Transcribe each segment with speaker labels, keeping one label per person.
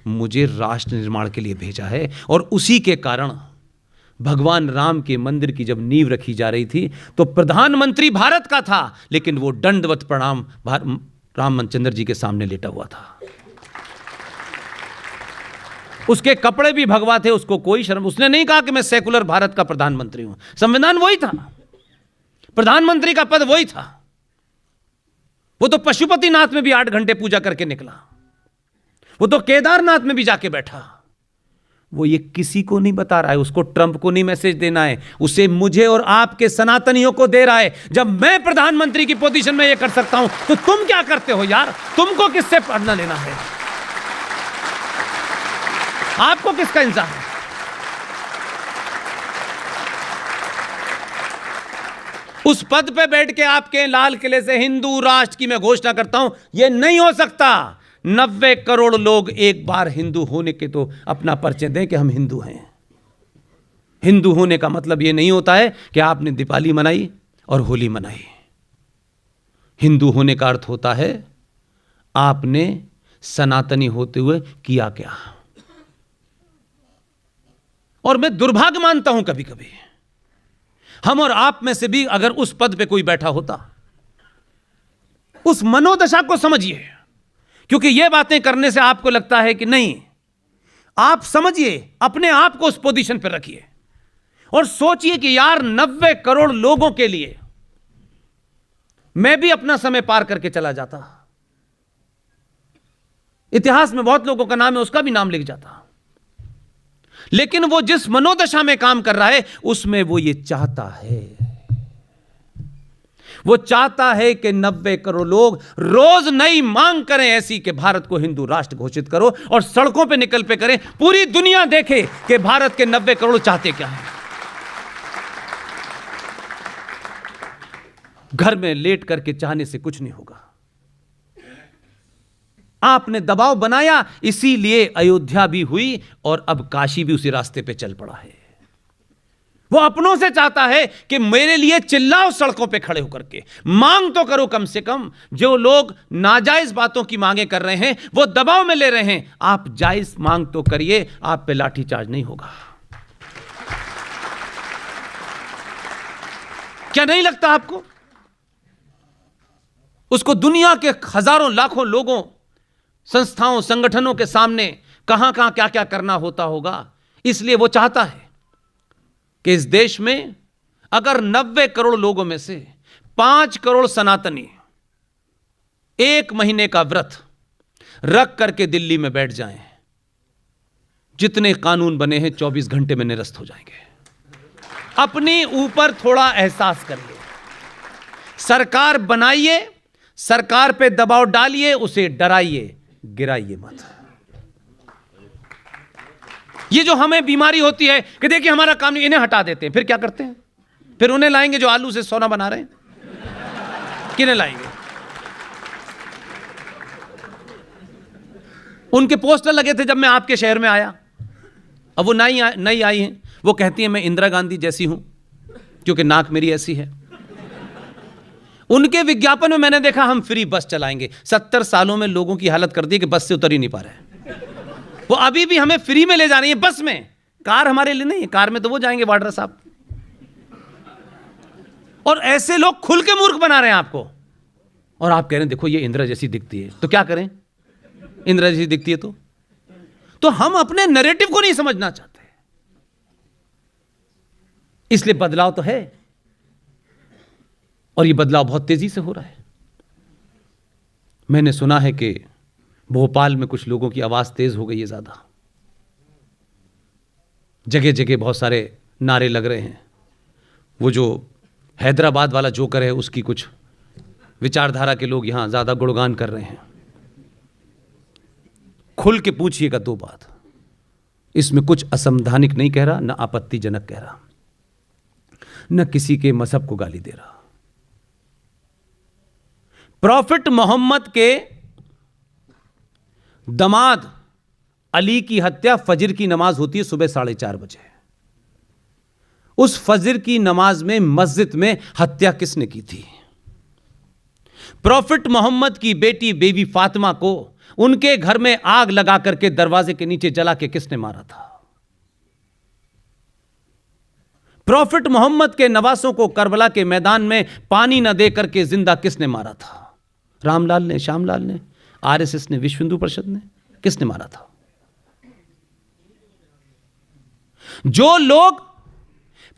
Speaker 1: मुझे राष्ट्र निर्माण के लिए भेजा है। और उसी के कारण भगवान राम के मंदिर की जब नींव रखी जा रही थी तो प्रधानमंत्री भारत का था, लेकिन वो दंडवत प्रणाम रामचंद्र जी के सामने लेटा हुआ था। उसके कपड़े भी भगवा थे, उसको कोई शर्म, उसने नहीं कहा कि मैं सेकुलर भारत का प्रधानमंत्री हूं। संविधान वही था, प्रधानमंत्री का पद वही था। वो तो पशुपतिनाथ में भी 8 घंटे पूजा करके निकला, वो तो केदारनाथ में भी जाके बैठा। वो ये किसी को नहीं बता रहा है, उसको ट्रंप को नहीं मैसेज देना है, उसे मुझे और आपके सनातनियों को दे रहा है। जब मैं प्रधानमंत्री की पोजीशन में ये कर सकता हूं तो तुम क्या करते हो यार? तुमको किससे पढ़ना लेना है? आपको किसका इंतजार है? उस पद पे बैठ के आपके लाल किले से हिंदू राष्ट्र की मैं घोषणा करता हूं, यह नहीं हो सकता। 90 करोड़ लोग एक बार हिंदू होने के तो अपना परिचय दें कि हम हिंदू हैं। हिंदू होने का मतलब यह नहीं होता है कि आपने दीपावली मनाई और होली मनाई। हिंदू होने का अर्थ होता है आपने सनातनी होते हुए किया क्या। और मैं दुर्भाग्य मानता हूं कभी कभी हम और आप में से भी अगर उस पद पे कोई बैठा होता, उस मनोदशा को समझिए, क्योंकि यह बातें करने से आपको लगता है कि नहीं, आप समझिए, अपने आप को उस पोजीशन पर रखिए और सोचिए कि यार 90 करोड़ लोगों के लिए मैं भी अपना समय पार करके चला जाता। इतिहास में बहुत लोगों का नाम है, उसका भी नाम लिख जाता। लेकिन वो जिस मनोदशा में काम कर रहा है उसमें वो ये चाहता है, वो चाहता है कि 90 करोड़ लोग रोज नई मांग करें ऐसी कि भारत को हिंदू राष्ट्र घोषित करो, और सड़कों पे निकल पे करें, पूरी दुनिया देखे कि भारत के 90 करोड़ चाहते क्या है। घर में लेट करके चाहने से कुछ नहीं होगा। आपने दबाव बनाया, इसीलिए अयोध्या भी हुई और अब काशी भी उसी रास्ते पे चल पड़ा है। वो अपनों से चाहता है कि मेरे लिए चिल्लाओ सड़कों पे खड़े होकर के, मांग तो करो कम से कम। जो लोग नाजायज बातों की मांगे कर रहे हैं वो दबाव में ले रहे हैं, आप जायज मांग तो करिए, आप पे लाठीचार्ज नहीं होगा। क्या नहीं लगता आपको? उसको दुनिया के हजारों लाखों लोगों, संस्थाओं, संगठनों के सामने कहां कहां क्या क्या करना होता होगा। इसलिए वो चाहता है कि इस देश में अगर 90 करोड़ लोगों में से 5 करोड़ सनातनी 1 महीने का व्रत रख करके दिल्ली में बैठ जाएं, जितने कानून बने हैं 24 घंटे में निरस्त हो जाएंगे। अपने ऊपर थोड़ा एहसास करिए, सरकार बनाइए, सरकार पे दबाव डालिए, उसे डराइए, गिराइए मत। ये जो हमें बीमारी होती है कि देखिए हमारा काम नहीं, इन्हें हटा देते हैं, फिर क्या करते हैं? फिर उन्हें लाएंगे जो आलू से सोना बना रहे हैं। किन्हें लाएंगे? उनके पोस्टर लगे थे जब मैं आपके शहर में आया, अब वो नई आई हैं, वो कहती हैं मैं इंदिरा गांधी जैसी हूं क्योंकि नाक मेरी ऐसी है। उनके विज्ञापन में मैंने देखा हम फ्री बस चलाएंगे। 70 सालों में लोगों की हालत कर दी कि बस से उतर ही नहीं पा रहे। वो अभी भी हमें फ्री में ले जा रही है बस में। कार हमारे लिए नहीं है, कार में तो वो जाएंगे वाड्रा साहब। और ऐसे लोग खुल के मूर्ख बना रहे हैं आपको, और आप कह रहे हैं देखो ये इंदिरा जैसी दिखती है, तो क्या करें? इंदिरा जैसी दिखती है तो हम अपने नैरेटिव को नहीं समझना चाहते, इसलिए बदलाव तो है, और ये बदलाव बहुत तेजी से हो रहा है। मैंने सुना है कि भोपाल में कुछ लोगों की आवाज तेज हो गई है ज्यादा, जगह जगह बहुत सारे नारे लग रहे हैं। वो जो हैदराबाद वाला जोकर है उसकी कुछ विचारधारा के लोग यहां ज्यादा गुणगान कर रहे हैं। खुल के पूछिएगा 2 बात, इसमें कुछ असंवैधानिक नहीं कह रहा, न आपत्तिजनक कह रहा, न किसी के मजहब को गाली दे रहा। प्रॉफिट मोहम्मद के दमाद अली की हत्या फजर की नमाज होती है सुबह 4:30 बजे। उस फजर की नमाज में मस्जिद में हत्या किसने की थी? प्रॉफिट मोहम्मद की बेटी बेबी फातिमा को उनके घर में आग लगा करके दरवाजे के नीचे जला के किसने मारा था? प्रॉफिट मोहम्मद के नवासों को करबला के मैदान में पानी न दे करके जिंदा किसने मारा था? रामलाल ने, श्यामलाल ने, आरएसएस ने, विश्व हिंदू परिषद ने? किसने मारा था? जो लोग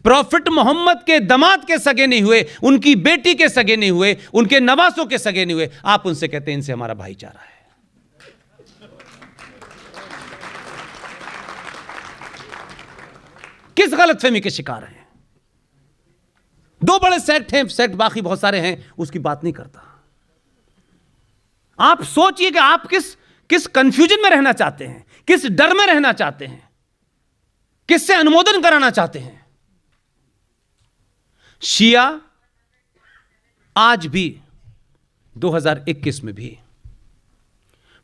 Speaker 1: प्रॉफिट मोहम्मद के दामाद के सगे नहीं हुए, उनकी बेटी के सगे नहीं हुए, उनके नवासों के सगे नहीं हुए, आप उनसे कहते हैं इनसे हमारा भाईचारा है। किस गलतफहमी के शिकार हैं? दो बड़े सेक्ट हैं, सेक्ट बाकी बहुत सारे हैं, उसकी बात नहीं करता। आप सोचिए कि आप किस कंफ्यूजन में रहना चाहते हैं, किस डर में रहना चाहते हैं, किससे अनुमोदन कराना चाहते हैं। शिया आज भी 2021 में भी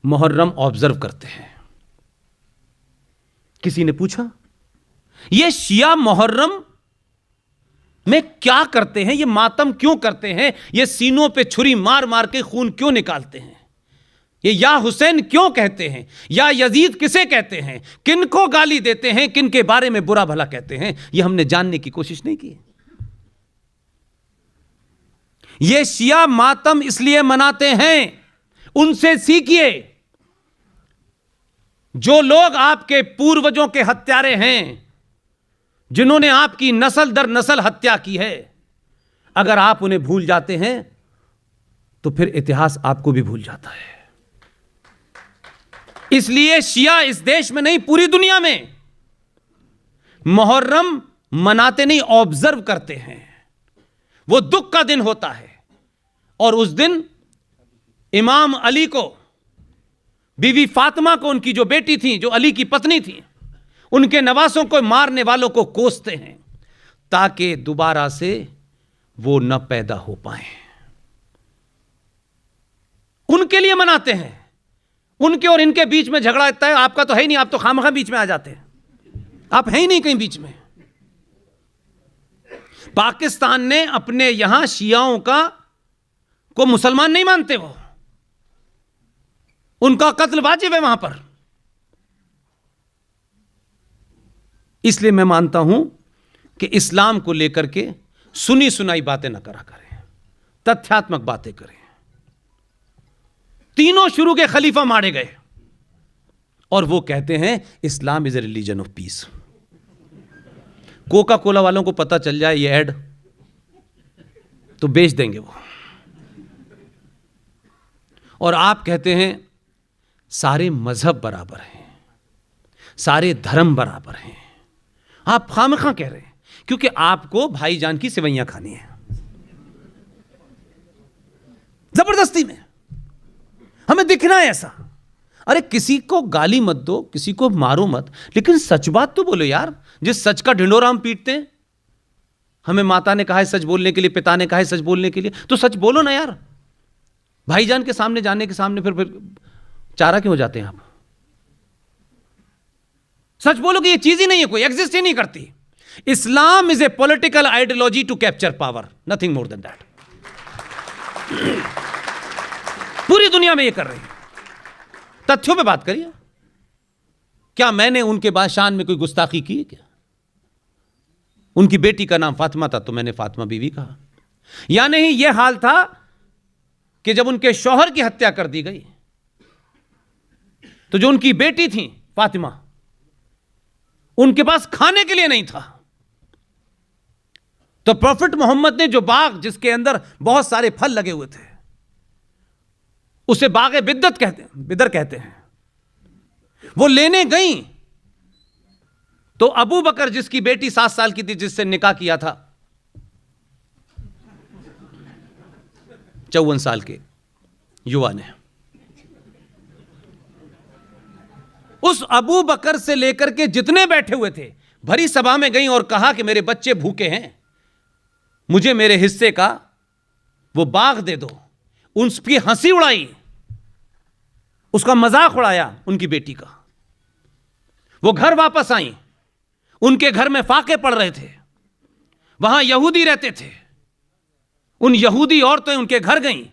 Speaker 1: मुहर्रम ऑब्जर्व करते हैं। किसी ने पूछा ये शिया मुहर्रम में क्या करते हैं, ये मातम क्यों करते हैं, ये सीनों पे छुरी मार मार के खून क्यों निकालते हैं, ये या हुसैन क्यों कहते हैं, या यजीद किसे कहते हैं, किनको गाली देते हैं, किन के बारे में बुरा भला कहते हैं, ये हमने जानने की कोशिश नहीं की। ये शिया मातम इसलिए मनाते हैं, उनसे सीखिए। जो लोग आपके पूर्वजों के हत्यारे हैं, जिन्होंने आपकी नस्ल दर नस्ल हत्या की है, अगर आप उन्हें भूल जाते हैं तो फिर इतिहास आपको भी भूल जाता है। इसलिए शिया इस देश में नहीं, पूरी दुनिया में मुहर्रम मनाते नहीं, ऑब्जर्व करते हैं। वो दुख का दिन होता है और उस दिन इमाम अली को, बीवी फातिमा को, उनकी जो बेटी थी, जो अली की पत्नी थी, उनके नवासों को मारने वालों को कोसते हैं ताकि दोबारा से वो न पैदा हो पाए। उनके लिए मनाते हैं। उनके और इनके बीच में झगड़ा इतना है, आपका तो है ही नहीं, आप तो खामखा बीच में आ जाते हैं, आप हैं ही नहीं कहीं बीच में। पाकिस्तान ने अपने यहां शियाओं को मुसलमान नहीं मानते, वो उनका कत्ल वाजिब है वहां पर। इसलिए मैं मानता हूं कि इस्लाम को लेकर के सुनी सुनाई बातें न करा करें, तथ्यात्मक बातें करें। तीनों शुरू के खलीफा मारे गए और वो कहते हैं Islam is a religion of peace. Coca Cola वालों को पता चल जाए ये ऐड तो बेच देंगे वो। और आप कहते हैं सारे मजहब बराबर हैं, सारे धर्म बराबर हैं। आप खामखा कह रहे हैं क्योंकि आपको भाईजान की सेवैयां खानी है जबरदस्ती में, हमें दिखना है ऐसा। अरे किसी को गाली मत दो, किसी को मारो मत, लेकिन सच बात तो बोलो यार। जिस सच का ढिंडोरा हम पीटते हैं, हमें माता ने कहा है सच बोलने के लिए, पिता ने कहा है सच बोलने के लिए, तो सच बोलो ना यार। भाईजान के सामने जाने के सामने फिर चारा क्यों हो जाते हैं आप? सच बोलो कि ये चीज ही नहीं है, कोई एग्जिस्ट ही नहीं करती। Islam is a political ideology to capture power, nothing more than that. पूरी दुनिया में ये कर रहे हैं। तथ्यों पे बात करिए। क्या मैंने उनके बादशाह में कोई गुस्ताखी की है क्या? उनकी बेटी का नाम फातिमा था तो मैंने फातिमा बीवी कहा। या नहीं यह हाल था कि जब उनके शौहर की हत्या कर दी गई तो जो उनकी बेटी थी फातिमा, उनके पास खाने के लिए नहीं था, तो प्रॉफिट मोहम्मद ने जो बाग जिसके अंदर बहुत सारे फल लगे हुए थे उसे बागे बिद्दत कहते हैं, बिदर कहते हैं, वो लेने गई तो अबू बकर जिसकी बेटी 7 साल की थी, जिससे निकाह किया था, 54 साल के युवा ने, उस अबू बकर से लेकर के जितने बैठे हुए थे भरी सभा में गई और कहा कि मेरे बच्चे भूखे हैं, मुझे मेरे हिस्से का वो बाग दे दो। उसकी हंसी उड़ाई, उसका मजाक उड़ाया उनकी बेटी का। वो घर वापस आई, उनके घर में फाके पड़ रहे थे, वहां यहूदी रहते थे। उन यहूदी औरतें उनके घर गईं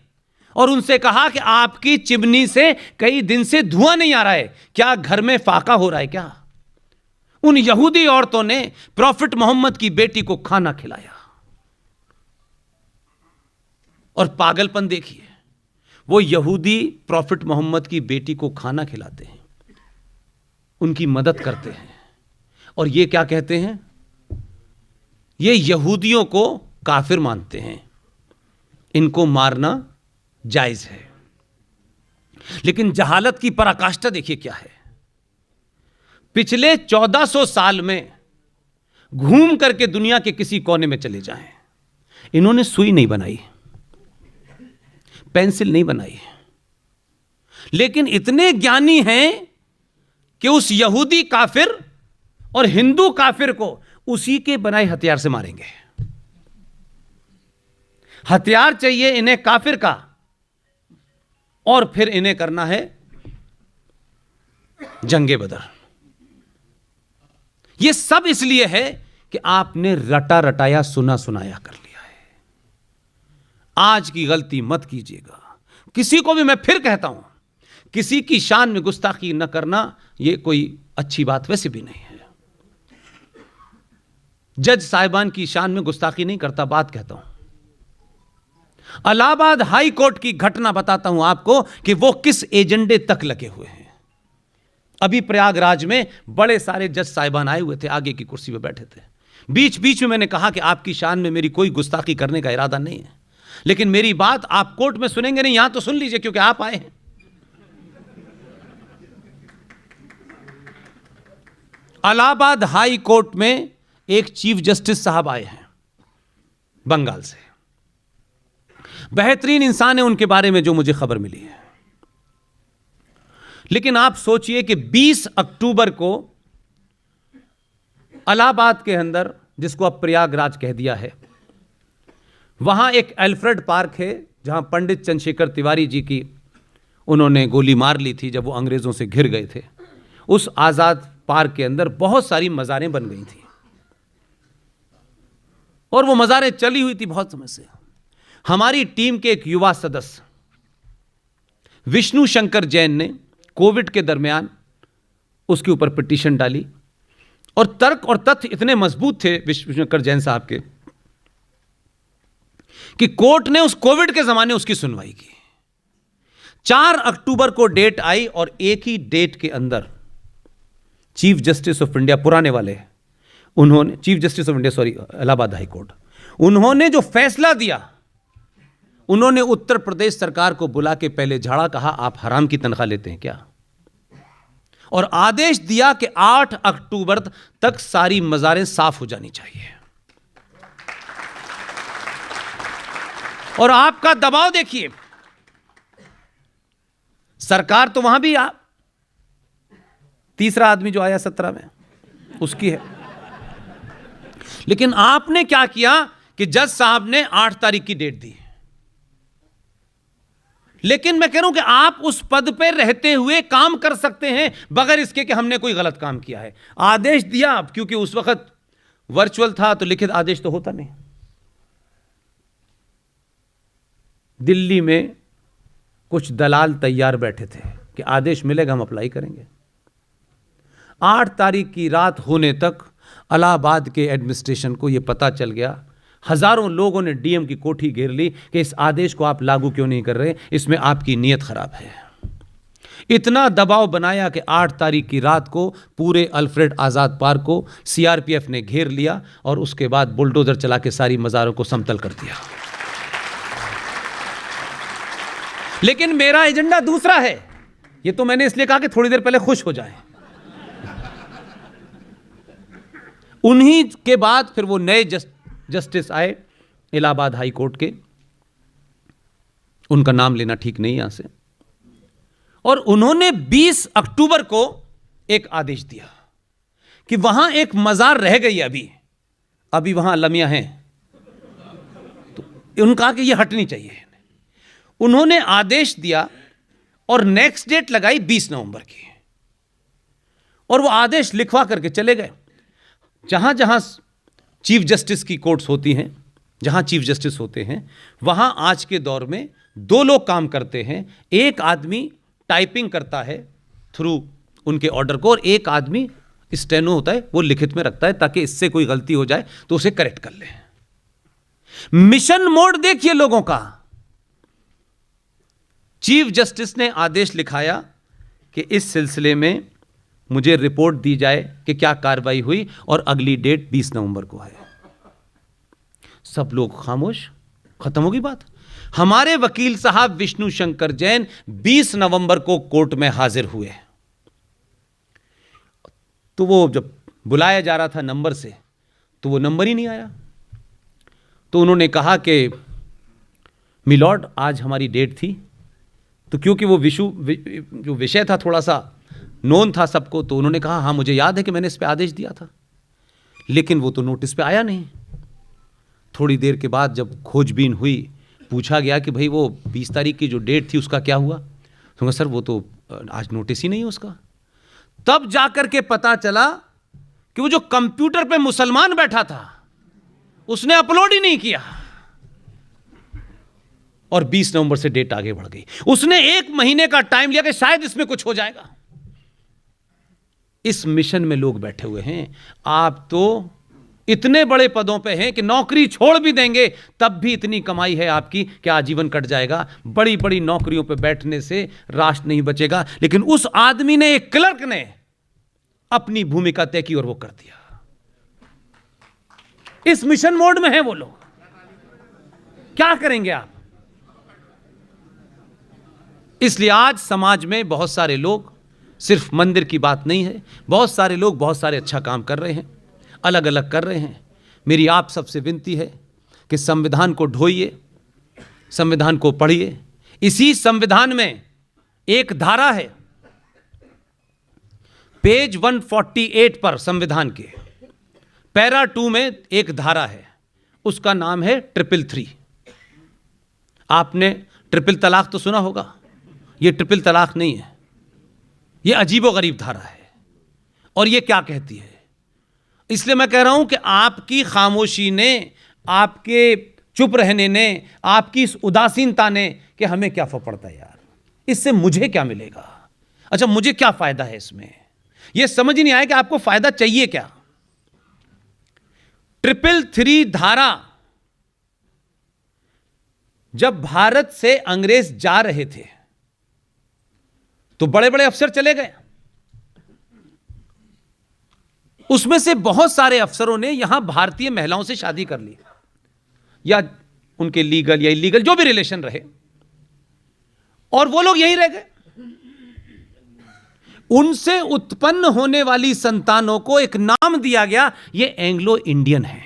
Speaker 1: और उनसे कहा कि आपकी चिमनी से कई दिन से धुआं नहीं आ रहा है, क्या घर में फाका हो रहा है क्या? उन यहूदी औरतों ने प्रॉफिट मोहम्मद की बेटी को खाना खिलाया। और पागलपन देखिए, वो यहूदी प्रॉफिट मोहम्मद की बेटी को खाना खिलाते हैं, उनकी मदद करते हैं, और ये क्या कहते हैं? ये यहूदियों को काफिर मानते हैं, इनको मारना जायज है। लेकिन जहालत की पराकाष्ठा देखिए क्या है। पिछले 1400 साल में घूम करके दुनिया के किसी कोने में चले जाएं, इन्होंने सुई नहीं बनाई, पेंसिल नहीं बनाई, लेकिन इतने ज्ञानी हैं कि उस यहूदी काफिर और हिंदू काफिर को उसी के बनाए हथियार से मारेंगे। हथियार चाहिए इन्हें काफिर का, और फिर इन्हें करना है जंगे बदर। यह सब इसलिए है कि आपने रटा रटाया सुना सुनाया कर लिया है। आज की गलती मत कीजिएगा। किसी को भी मैं फिर कहता हूं, किसी की शान में गुस्ताखी न करना यह कोई अच्छी बात वैसे भी नहीं है। जज साहिबान की शान में गुस्ताखी नहीं करता, बात कहता हूं। इलाहाबाद हाई कोर्ट की घटना बताता हूं आपको कि वो किस एजेंडे तक लगे हुए हैं। अभी प्रयागराज में बड़े सारे जज साहिबान आए हुए थे, आगे की कुर्सी पे बैठे थे। बीच बीच में मैंने कहा कि आपकी शान में मेरी कोई गुस्ताखी करने का इरादा नहीं है, लेकिन मेरी बात आप कोर्ट में सुनेंगे नहीं, यहां तो सुन लीजिए क्योंकि आप आए हैं। इलाहाबाद हाई कोर्ट में एक चीफ जस्टिस साहब आए हैं बंगाल से। बेहतरीन इंसान है, उनके बारे में जो मुझे खबर मिली है। लेकिन आप सोचिए कि 20 अक्टूबर को इलाहाबाद के अंदर, जिसको अब प्रयागराज कह दिया है, वहां एक अल्फ्रेड पार्क है जहां पंडित चंद्रशेखर तिवारी जी की उन्होंने गोली मार ली थी जब वो अंग्रेजों से घिर गए थे। उस आजाद पार्क के अंदर बहुत सारी मज़ारें बन गई थी और वो मज़ारें चली हुई थी बहुत समय से। हमारी टीम के एक युवा सदस्य विष्णु शंकर जैन ने कोविड के दरमियान उसके ऊपर पिटीशन डाली, और तर्क और तथ्य इतने मजबूत थे विष्णु शंकर जैन साहब के कि कोर्ट ने उस कोविड के जमाने उसकी सुनवाई की। 4 अक्टूबर को डेट आई और एक ही डेट के अंदर चीफ जस्टिस ऑफ इंडिया, पुराने वाले, उन्होंने chief justice of India Allahabad high court, उन्होंने जो फैसला दिया, उन्होंने उत्तर प्रदेश सरकार को बुला के पहले झाड़ा, कहा आप हराम की तनख्वाह लेते हैं क्या, और आदेश दिया कि 8 अक्टूबर तक सारी मज़ारें साफ हो जानी चाहिए। और आपका दबाव देखिए, सरकार तो वहां भी आप तीसरा आदमी जो आया 17 में उसकी है, लेकिन आपने क्या किया कि जज साहब ने 8 तारीख की डेट दी। लेकिन मैं कह रहा हूं कि आप उस पद पर रहते हुए काम कर सकते हैं बगैर इसके कि हमने कोई गलत काम किया है। आदेश दिया, क्योंकि उस वक्त वर्चुअल था तो लिखित आदेश तो होता नहीं। दिल्ली में कुछ दलाल तैयार बैठे थे कि आदेश मिलेगा हम अप्लाई करेंगे। 8 तारीख की रात होने तक इलाहाबाद के एडमिनिस्ट्रेशन को यह पता चल गया, हजारों लोगों ने डीएम की कोठी घेर ली कि इस आदेश को आप लागू क्यों नहीं कर रहे, इसमें आपकी नीयत खराब है। इतना दबाव बनाया कि 8 तारीख की रात को पूरे अल्फ्रेड आजाद पार्क को सीआरपीएफ ने घेर लिया और उसके बाद बुलडोजर चला के सारी मज़ारों को समतल कर दिया। लेकिन मेरा एजेंडा दूसरा है। ये तो मैंने इसलिए कहा कि थोड़ी देर पहले खुश हो जाएं। उन्हीं के बाद फिर वो नए जस्टिस आए इलाहाबाद हाई कोर्ट के, उनका नाम लेना ठीक नहीं यहां से, और उन्होंने 20 अक्टूबर को एक आदेश दिया कि वहां एक मजार रह गई, अभी वहां लमिया हैं, तो उन्होंने कहा कि यह हटनी चाहिए। उन्होंने आदेश दिया और नेक्स्ट डेट लगाई 20 नवंबर की, और वो आदेश लिखवा करके चले गए। जहां जहां चीफ जस्टिस की कोर्ट्स होती हैं जहां चीफ जस्टिस होते हैं, वहां आज के दौर में दो लोग काम करते हैं। एक आदमी टाइपिंग करता है थ्रू उनके ऑर्डर को, और एक आदमी स्टेनो होता है, वो लिखित में रखता है ताकि इससे कोई गलती हो जाए तो उसे करेक्ट कर ले। मिशन मोड देखिए लोगों का। चीफ जस्टिस ने आदेश लिखाया कि इस सिलसिले में मुझे रिपोर्ट दी जाए कि क्या कार्रवाई हुई, और अगली डेट 20 नवंबर को है। सब लोग खामोश, खत्म होगी बात। हमारे वकील साहब विष्णु शंकर जैन 20 नवंबर को कोर्ट में हाजिर हुए। तो वो जब बुलाया जा रहा था नंबर से, तो वो नंबर ही नहीं आया। तो उन्होंने कहा कि मिलॉर्ड, आज हमारी डेट थी। तो क्योंकि वो जो विषय था थोड़ा सा नोन था सबको, तो उन्होंने कहा हाँ मुझे याद है कि मैंने इस पे आदेश दिया था, लेकिन वो तो नोटिस पे आया नहीं। थोड़ी देर के बाद जब खोजबीन हुई, पूछा गया कि भाई वो 20 तारीख की जो डेट थी उसका क्या हुआ, तो सर वो तो आज नोटिस ही नहीं है उसका। तब जाकर के पता चला कि वो जो कंप्यूटर पे मुसलमान बैठा था उसने अपलोड ही नहीं किया, और 20 नवंबर से डेट आगे बढ़ गई। उसने 1 महीने का टाइम लिया कि शायद इसमें कुछ हो जाएगा। इस मिशन में लोग बैठे हुए हैं। आप तो इतने बड़े पदों पे हैं कि नौकरी छोड़ भी देंगे तब भी इतनी कमाई है आपकी कि आजीवन कट जाएगा। बड़ी बड़ी नौकरियों पे बैठने से राष्ट्र नहीं बचेगा। लेकिन उस आदमी ने, एक क्लर्क ने अपनी भूमिका तय की और वो कर दिया। इस मिशन मोड में है वो लोग। क्या करेंगे आप? इसलिए आज समाज में बहुत सारे लोग, सिर्फ मंदिर की बात नहीं है, बहुत सारे लोग बहुत सारे अच्छा काम कर रहे हैं, अलग अलग कर रहे हैं। मेरी आप सबसे विनती है कि संविधान को ढोइए, संविधान को पढ़िए। इसी संविधान में एक धारा है, पेज 148 पर संविधान के पैरा 2 में एक धारा है, उसका नाम है 333। आपने ट्रिपल तलाक तो सुना होगा, ये ट्रिपल तलाक नहीं है, ये अजीबोगरीब धारा है। और ये क्या कहती है? इसलिए मैं कह रहा हूं कि आपकी खामोशी ने, आपके चुप रहने ने, आपकी इस उदासीनता ने, कि हमें क्या फर्क पड़ता है यार, इससे मुझे क्या मिलेगा, अच्छा मुझे क्या फायदा है इसमें, यह समझ ही नहीं आया कि आपको फायदा चाहिए क्या। 333 धारा, जब भारत से अंग्रेज जा रहे थे तो बड़े बड़े अफसर चले गए। उसमें से बहुत सारे अफसरों ने यहां भारतीय महिलाओं से शादी कर ली, या उनके लीगल या इलीगल जो भी रिलेशन रहे, और वो लोग यहीं रह गए। उनसे उत्पन्न होने वाली संतानों को एक नाम दिया गया, ये एंग्लो इंडियन है।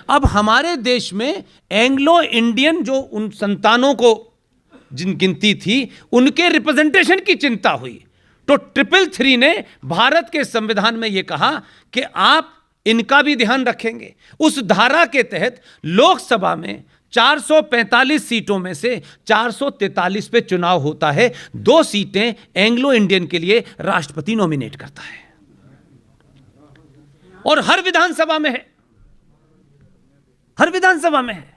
Speaker 1: अब हमारे देश में एंग्लो इंडियन जो उन संतानों को जिन गिनती थी, उनके रिप्रेजेंटेशन की चिंता हुई, तो 333 ने भारत के संविधान में यह कहा कि आप इनका भी ध्यान रखेंगे। उस धारा के तहत लोकसभा में 445 सीटों में से 443 पे चुनाव होता है। 2 सीटें एंग्लो इंडियन के लिए राष्ट्रपति नॉमिनेट करता है, और हर विधानसभा में है, हर विधानसभा में है।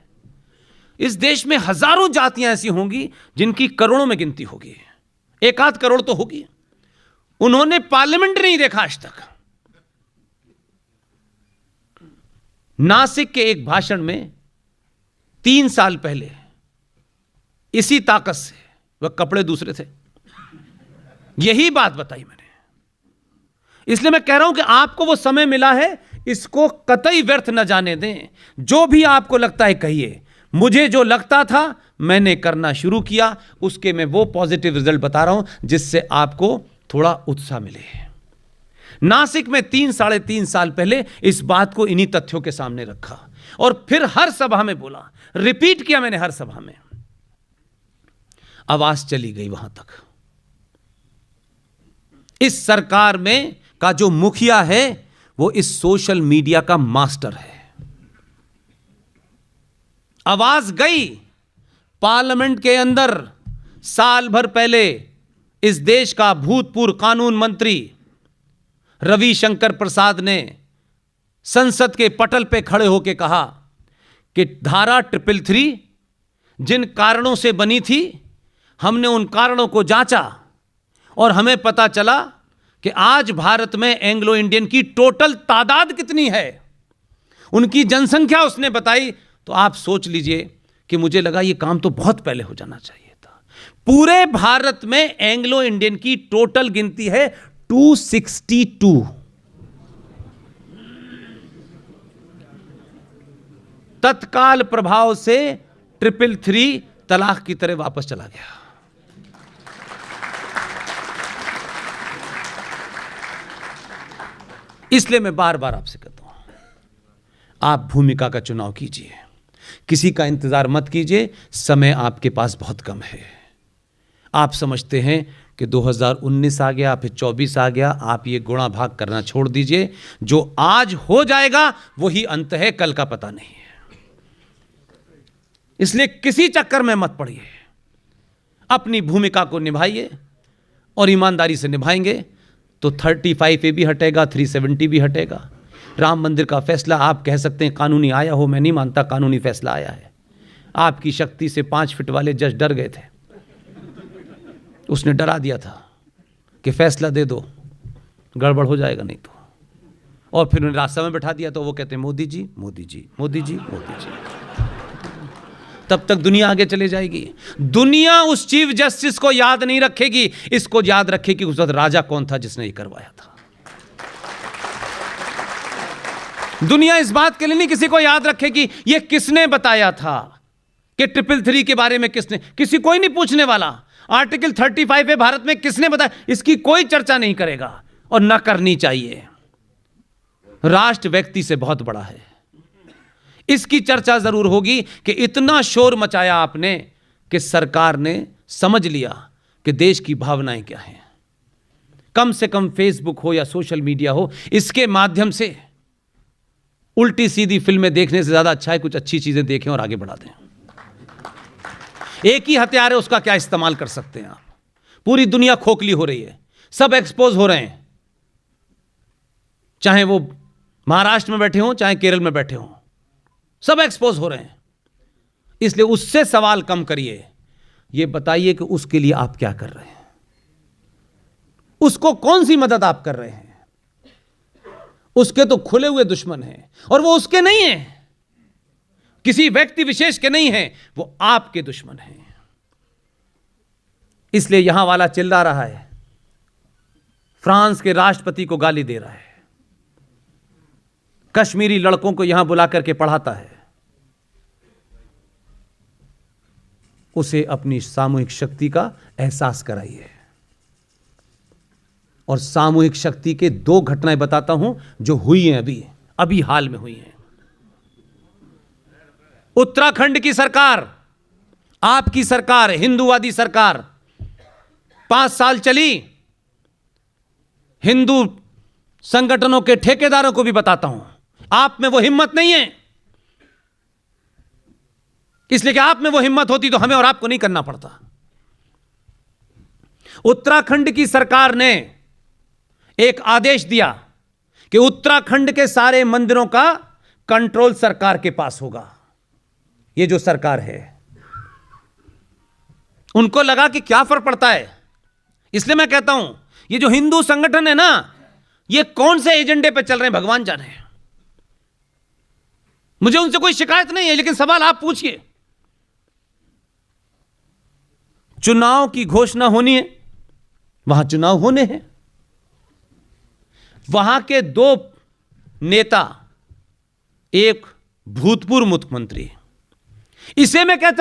Speaker 1: इस देश में हजारों जातियां ऐसी होंगी जिनकी करोड़ों में गिनती होगी, 1-8 करोड़ तो होगी। उन्होंने पार्लियामेंट नहीं देखा आज तक। नासिक के एक भाषण में 3 साल पहले इसी ताकत से, वह कपड़े दूसरे थे, यही बात बताई मैंने। इसलिए मैं कह रहा हूं कि आपको वो समय मिला है, इसको कतई व्यर्थ न जाने दें। जो भी आपको लगता है कहिए। मुझे जो लगता था मैंने करना शुरू किया, उसके मैं वो पॉजिटिव रिजल्ट बता रहा हूं जिससे आपको थोड़ा उत्साह मिले। नासिक में 3-3.5 साल पहले इस बात को इन्हीं तथ्यों के सामने रखा, और फिर हर सभा में बोला, रिपीट किया मैंने हर सभा में। आवाज चली गई वहां तक। इस सरकार में का जो मुखिया है वो इस सोशल मीडिया का मास्टर है। आवाज गई पार्लियामेंट के अंदर। साल भर पहले इस देश का भूतपूर्व कानून मंत्री रविशंकर प्रसाद ने संसद के पटल पे खड़े होकर कहा कि धारा 333 जिन कारणों से बनी थी, हमने उन कारणों को जांचा और हमें पता चला कि आज भारत में एंग्लो इंडियन की टोटल तादाद कितनी है, उनकी जनसंख्या उसने बताई। तो आप सोच लीजिए कि मुझे लगा ये काम तो बहुत पहले हो जाना चाहिए था। पूरे भारत में एंग्लो इंडियन की टोटल गिनती है 262। तत्काल प्रभाव से 333 तलाक की तरह वापस चला गया। इसलिए मैं बार बार आपसे कहता हूं, आप भूमिका का चुनाव कीजिए, किसी का इंतजार मत कीजिए। समय आपके पास बहुत कम है। आप समझते हैं कि 2019 आ गया, फिर 24 आ गया, आप ये गुणा भाग करना छोड़ दीजिए। जो आज हो जाएगा वही अंत है, कल का पता नहीं है। इसलिए किसी चक्कर में मत पड़िए, अपनी भूमिका को निभाइए और ईमानदारी से निभाएंगे तो 35A भी हटेगा, 370 भी हटेगा। राम मंदिर का फैसला आप कह सकते हैं कानूनी आया हो, मैं नहीं मानता कानूनी फैसला आया है। आपकी शक्ति से 5 फीट वाले जज डर गए थे, उसने डरा दिया था कि फैसला दे दो, गड़बड़ हो जाएगा नहीं तो। और फिर उन्हें रास्ते में बैठा दिया तो वो कहते हैं मोदी जी मोदी जी मोदी जी मोदी जी। तब तक दुनिया आगे चले जाएगी। दुनिया उस चीफ जस्टिस को याद नहीं रखेगी, इसको याद रखेगी उस वक्त राजा कौन था जिसने ये करवाया था। दुनिया इस बात के लिए नहीं किसी को याद रखेगी ये किसने बताया था कि 333 के बारे में किसने, किसी कोई नहीं पूछने वाला। आर्टिकल 35 है भारत में किसने बताया, इसकी कोई चर्चा नहीं करेगा और ना करनी चाहिए। राष्ट्र व्यक्ति से बहुत बड़ा है, इसकी चर्चा जरूर होगी कि इतना शोर मचाया आपने कि सरकार ने समझ लिया कि देश की भावनाएं क्या हैं। कम से कम फेसबुक हो या सोशल मीडिया हो, इसके माध्यम से उल्टी सीधी फिल्में देखने से ज्यादा अच्छा है कुछ अच्छी चीजें देखें और आगे बढ़ा दें। एक ही हथियार है, उसका क्या इस्तेमाल कर सकते हैं आप। पूरी दुनिया खोखली हो रही है, सब एक्सपोज हो रहे हैं, चाहे वो महाराष्ट्र में बैठे हों चाहे केरल में बैठे हों, सब एक्सपोज हो रहे हैं। इसलिए उससे सवाल कम करिए, ये बताइए कि उसके लिए आप क्या कर रहे हैं, उसको कौन सी मदद आप कर रहे हैं। उसके तो खुले हुए दुश्मन हैं और वो उसके नहीं हैं, किसी व्यक्ति विशेष के नहीं हैं, वो आपके दुश्मन हैं। इसलिए यहां वाला चिल्ला रहा है, फ्रांस के राष्ट्रपति को गाली दे रहा है, कश्मीरी लड़कों को यहां बुला करके पढ़ाता है। उसे अपनी सामूहिक शक्ति का एहसास कराइए। और सामूहिक शक्ति के 2 घटनाएं बताता हूं जो हुई हैं, अभी हाल में हुई हैं। उत्तराखंड की सरकार, आपकी सरकार, हिंदूवादी सरकार 5 साल चली। हिंदू संगठनों के ठेकेदारों को भी बताता हूं, आप में वो हिम्मत नहीं है, इसलिए कि आप में वो हिम्मत होती तो हमें और आपको नहीं करना पड़ता। उत्तराखंड की सरकार ने एक आदेश दिया कि उत्तराखंड के सारे मंदिरों का कंट्रोल सरकार के पास होगा। ये जो सरकार है, उनको लगा कि क्या फर्क पड़ता है। इसलिए मैं कहता हूं ये जो हिंदू संगठन है ना, ये कौन से एजेंडे पे चल रहे हैं भगवान जाने। मुझे उनसे कोई शिकायत नहीं है, लेकिन सवाल आप पूछिए। चुनाव की घोषणा होनी है, वहां चुनाव होने हैं। वहां के 2 नेता, एक भूतपूर्व मुख्यमंत्री, इसे मैं कहता हूं